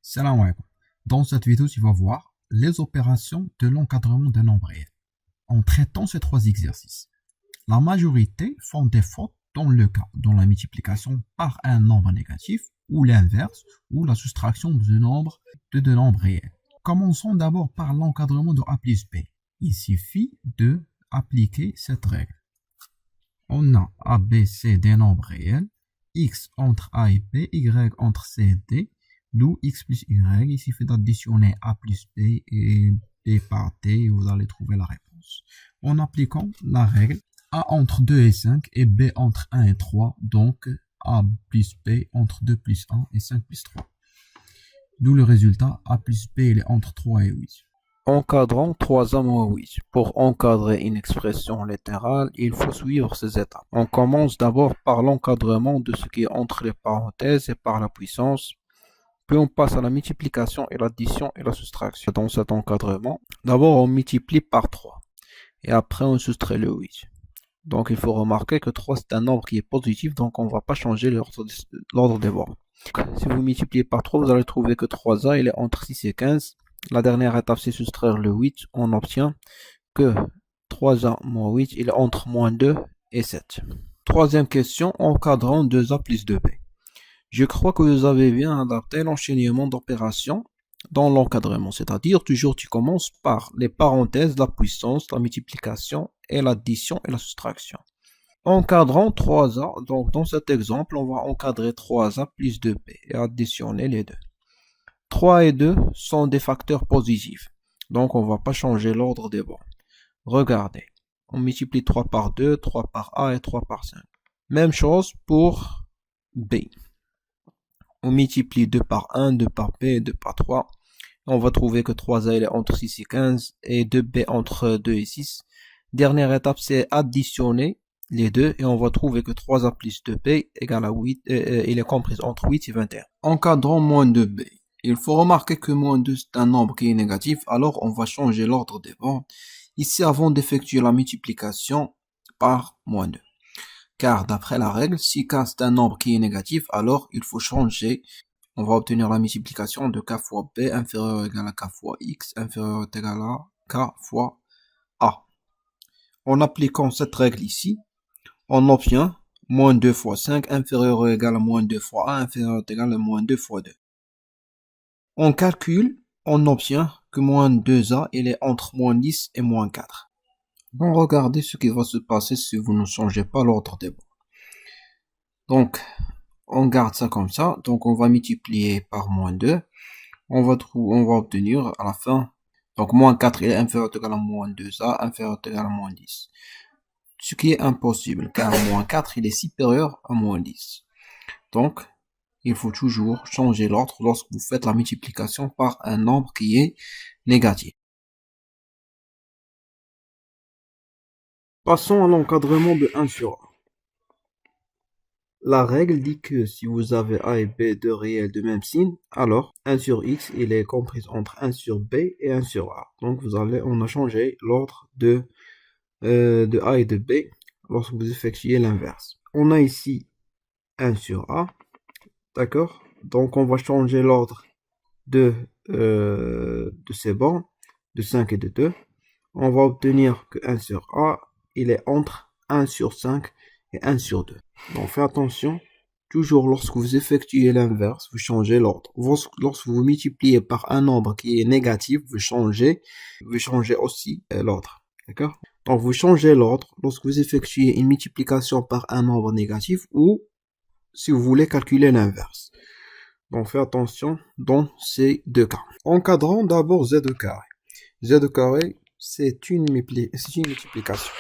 Salam alaikum. Dans cette vidéo, tu vas voir les opérations de l'encadrement d'un nombre réel. En traitant ces trois exercices, la majorité font des fautes dans le cas de la multiplication par un nombre négatif ou l'inverse ou la soustraction de deux nombres réels. Commençons d'abord par l'encadrement de a plus b. Il suffit de appliquer cette règle. On a a, b, c des nombres réels, x entre a et b, y entre c et d, d'où x plus y. Il suffit d'additionner a plus b et b par d et vous allez trouver la réponse. En appliquant la règle a entre 2 et 5 et b entre 1 et 3, donc a plus b entre 2 plus 1 et 5 plus 3. D'où le résultat, a plus b il est entre 3 et 8. Encadrant 3a moins 8. Pour encadrer une expression littérale, il faut suivre ces étapes. On commence d'abord par l'encadrement de ce qui est entre les parenthèses et par la puissance. Puis on passe à la multiplication et l'addition et la soustraction. Dans cet encadrement, d'abord on multiplie par 3. Et après on soustrait le 8. Donc il faut remarquer que 3 c'est un nombre qui est positif, donc on ne va pas changer l'ordre des bornes. Si vous multipliez par 3, vous allez trouver que 3a il est entre 6 et 15. La dernière étape, c'est soustraire le 8. On obtient que 3a moins 8, il est entre moins 2 et 7. Troisième question, encadrant 2a plus 2b. Je crois que vous avez bien adapté l'enchaînement d'opérations dans l'encadrement. C'est-à-dire, toujours tu commences par les parenthèses, la puissance, la multiplication et l'addition et la soustraction. Encadrant 3a, donc dans cet exemple, on va encadrer 3a plus 2b et additionner les deux. 3 et 2 sont des facteurs positifs, donc on ne va pas changer l'ordre des bornes. Regardez, on multiplie 3 par 2, 3 par A et 3 par 5. Même chose pour B. On multiplie 2 par 1, 2 par B, 2 par 3. On va trouver que 3A il est entre 6 et 15 et 2B entre 2 et 6. Dernière étape, c'est additionner les deux et on va trouver que 3A plus 2B égale à 8, il est compris entre 8 et 21. Encadrant moins 2B. Il faut remarquer que moins 2 c'est un nombre qui est négatif, alors on va changer l'ordre des bornes ici avant d'effectuer la multiplication par moins 2. Car d'après la règle, si k c'est un nombre qui est négatif, alors il faut changer. On va obtenir la multiplication de k fois b inférieur ou égal à k fois x inférieur ou égal à k fois a. En appliquant cette règle ici, on obtient moins 2 fois 5 inférieur ou égal à moins 2 fois a inférieur ou égal à moins 2 fois 2. On calcule, on obtient que moins 2a, il est entre moins 10 et moins 4. Bon, regardez ce qui va se passer si vous ne changez pas l'ordre des bords. Donc, on garde ça comme ça. Donc, on va multiplier par moins 2. On va obtenir à la fin. Donc, moins 4, il est inférieur ou égal à moins 2a, inférieur ou égal à moins 10. Ce qui est impossible, car moins 4, il est supérieur à moins 10. Donc, il faut toujours changer l'ordre lorsque vous faites la multiplication par un nombre qui est négatif. Passons à l'encadrement de 1 sur A. La règle dit que si vous avez A et B deux réels de même signe, alors 1 sur X il est compris entre 1 sur B et 1 sur A. Donc on a changé l'ordre de A et de B lorsque vous effectuez l'inverse. On a ici 1 sur A. D'accord? Donc on va changer l'ordre de ces bornes, de 5 et de 2. On va obtenir que 1 sur A, il est entre 1 sur 5 et 1 sur 2. Donc faites attention, toujours lorsque vous effectuez l'inverse, vous changez l'ordre. Lorsque vous multipliez par un nombre qui est négatif, vous changez aussi l'ordre. D'accord? Donc vous changez l'ordre lorsque vous effectuez une multiplication par un nombre négatif ou si vous voulez calculer l'inverse. Donc faites attention dans ces deux cas. Encadrant d'abord z carré. Z carré, c'est une multiplication.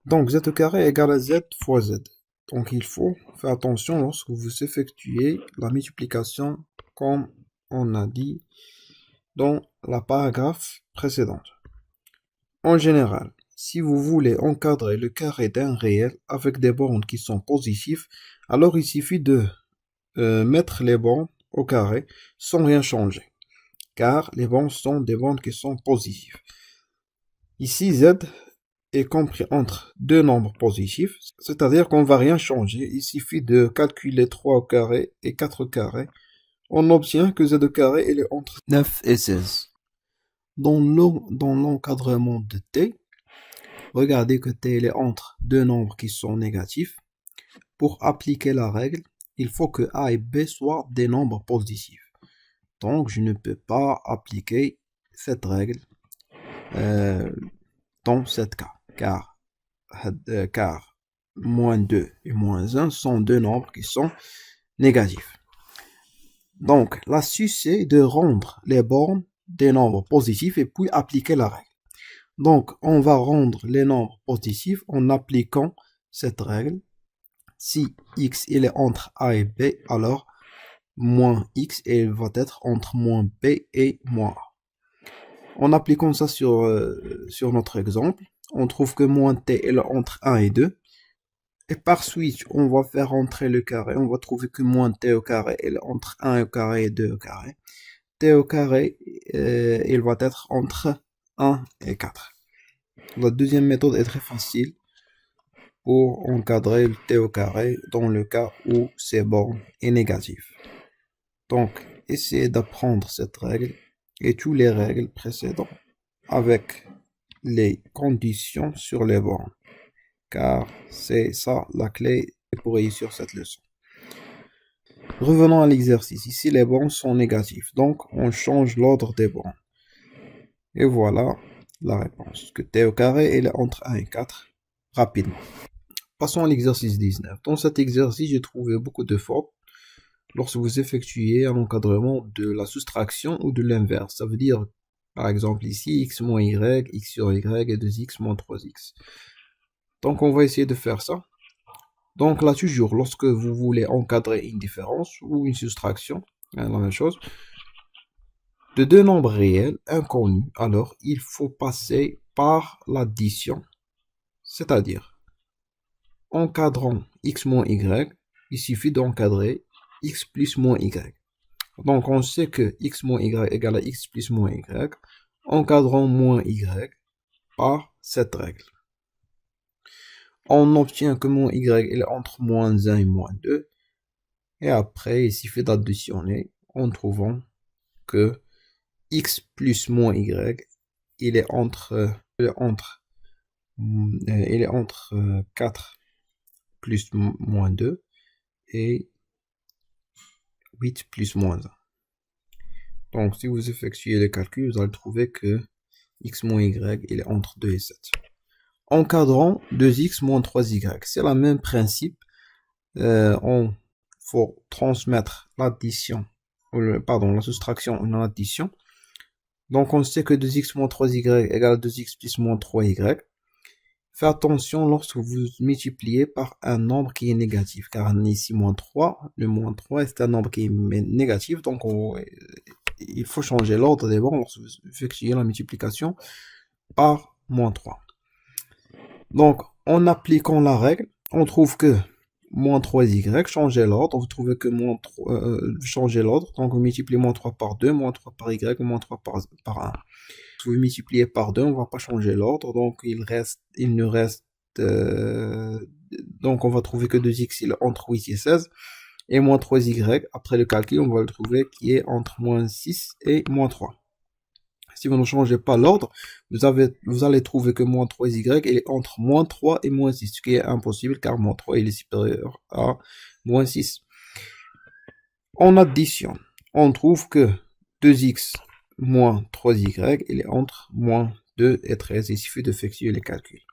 Donc z carré égale à z fois z. Donc il faut faire attention lorsque vous effectuez la multiplication comme on a dit dans la paragraphe précédente. En général, si vous voulez encadrer le carré d'un réel avec des bornes qui sont positives, alors il suffit de mettre les bornes au carré sans rien changer, car les bornes sont des bornes qui sont positives. Ici, z est compris entre deux nombres positifs, c'est-à-dire qu'on ne va rien changer. Il suffit de calculer 3 au carré et 4 au carré on obtient que z carré il est entre 9 et 16. Dans l'encadrement de t, regardez que t il est entre deux nombres qui sont négatifs. Pour appliquer la règle, il faut que a et b soient des nombres positifs. Donc, je ne peux pas appliquer cette règle dans ce cas, car moins 2 et moins 1 sont deux nombres qui sont négatifs. Donc, l'astuce, c'est de rendre les bornes des nombres positifs et puis appliquer la règle. Donc, on va rendre les nombres positifs en appliquant cette règle. Si x il est entre a et b, alors moins x il va être entre moins b et moins a. En appliquant ça sur notre exemple, on trouve que moins t il est entre 1 et 2. Et par suite, on va faire entrer le carré. On va trouver que moins t au carré il est entre 1 au carré et 2 au carré. T au carré, il va être entre 1 et 4. La deuxième méthode est très facile pour encadrer le t au carré dans le cas où ces bornes est négatif. Donc, essayez d'apprendre cette règle et toutes les règles précédentes avec les conditions sur les bornes, car c'est ça la clé pour réussir cette leçon. Revenons à l'exercice. Ici, les bornes sont négatives, donc on change l'ordre des bornes. Et voilà la réponse, que t au carré il est entre 1 et 4, rapidement. Passons à l'exercice 19. Dans cet exercice, j'ai trouvé beaucoup de fautes lorsque vous effectuez un encadrement de la soustraction ou de l'inverse. Ça veut dire, par exemple, ici, x moins y, x sur y est 2x moins 3x. Donc, on va essayer de faire ça. Donc, là, toujours, lorsque vous voulez encadrer une différence ou une soustraction, la même chose, de deux nombres réels inconnus, alors il faut passer par l'addition, c'est-à-dire, encadrant x moins y, il suffit d'encadrer x plus moins y. Donc, on sait que x moins y égale à x plus moins y. Encadrant moins y par cette règle. On obtient que moins y est entre moins 1 et moins 2. Et après, il suffit d'additionner en trouvant que x plus moins y, il est entre 4 plus moins 2 et 8 plus moins 1. Donc, si vous effectuez les calculs, vous allez trouver que x moins y, il est entre 2 et 7. Encadrant 2x moins 3y, c'est le même principe. On faut transmettre l'addition, la soustraction en addition. Donc, on sait que 2x moins 3y égale 2x plus moins 3y. Faites attention lorsque vous multipliez par un nombre qui est négatif, car ici moins 3, le moins 3 est un nombre qui est négatif, donc il faut changer l'ordre des bords lorsque vous effectuez la multiplication par moins 3. Donc, en appliquant la règle, on trouve que moins 3y, changer l'ordre, vous trouvez que changer l'ordre, donc vous multipliez moins 3 par 2, moins 3 par y, moins 3 par 1. Si vous multipliez par 2, on ne va pas changer l'ordre, donc donc on va trouver que 2x il est entre 8 et 16, et moins 3y, après le calcul, on va le trouver qui est entre moins 6 et moins 3. Si vous ne changez pas l'ordre, vous allez trouver que moins 3y il est entre moins 3 et moins 6, ce qui est impossible car moins 3 il est supérieur à moins 6. En addition, on trouve que 2x moins 3y il est entre moins 2 et 13. Il suffit d'effectuer les calculs.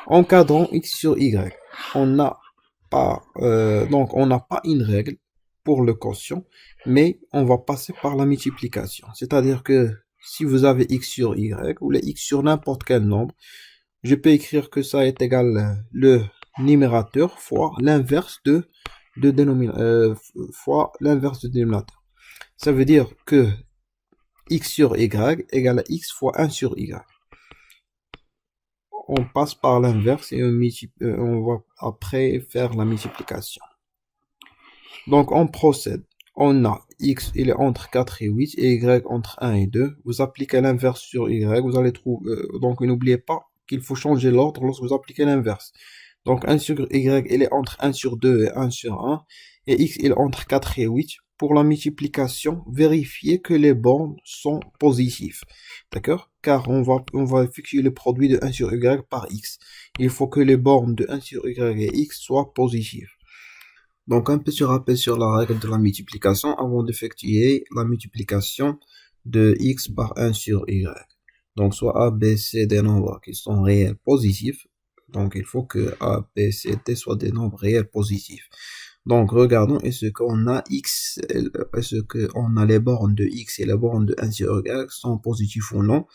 Encadrant x sur y, on n'a pas une règle pour le quotient, mais on va passer par la multiplication. C'est-à-dire que si vous avez x sur y ou les x sur n'importe quel nombre, je peux écrire que ça est égal le numérateur fois l'inverse de dénominateur. Ça veut dire que x sur y égale à x fois 1 sur y. On passe par l'inverse et on va après faire la multiplication. Donc on procède. On a x, il est entre 4 et 8, et y entre 1 et 2. Vous appliquez l'inverse sur y, vous allez trouver, donc n'oubliez pas qu'il faut changer l'ordre lorsque vous appliquez l'inverse. Donc 1 sur y, il est entre 1 sur 2 et 1 sur 1, et x, il est entre 4 et 8. pour la multiplication, vérifiez que les bornes sont positives. D'accord? Car on va effectuer le produit de 1 sur y par x. Il faut que les bornes de 1 sur y et x soient positives. Donc, un petit rappel sur la règle de la multiplication avant d'effectuer la multiplication de x par 1 sur y. Donc, soit a, b, c des nombres qui sont réels positifs. Donc, il faut que a, b, c, d soient des nombres réels positifs. Donc, regardons est-ce qu'on a x, est-ce qu'on a les bornes de x et les bornes de 1 sur y sont positifs ou non.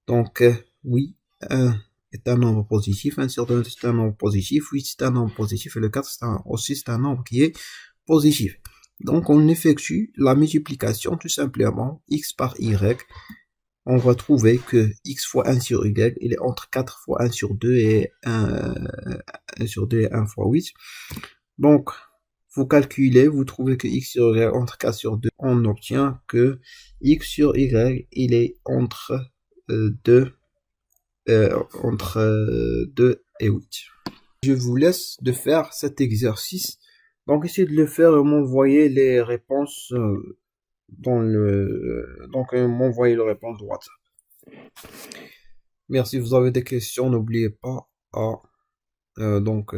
Donc, oui, 1 est un nombre positif, 1 sur 2 c'est un nombre positif, 8 c'est un nombre positif et le 4 c'est un nombre qui est positif. Donc, on effectue la multiplication tout simplement, x par y. On va trouver que x fois 1 sur y, il est entre 4 fois 1 sur 2 et 1 sur 2 et 1 fois 8. Donc, vous calculez, vous trouvez que x sur y entre 4 sur 2, on obtient que x sur y, il est entre 2 et 8. Je vous laisse de faire cet exercice. Donc, essayez de le faire et m'envoyer les réponses m'envoyer les réponses de WhatsApp. Merci. Si vous avez des questions, n'oubliez pas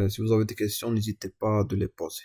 si vous avez des questions, n'hésitez pas de les poser.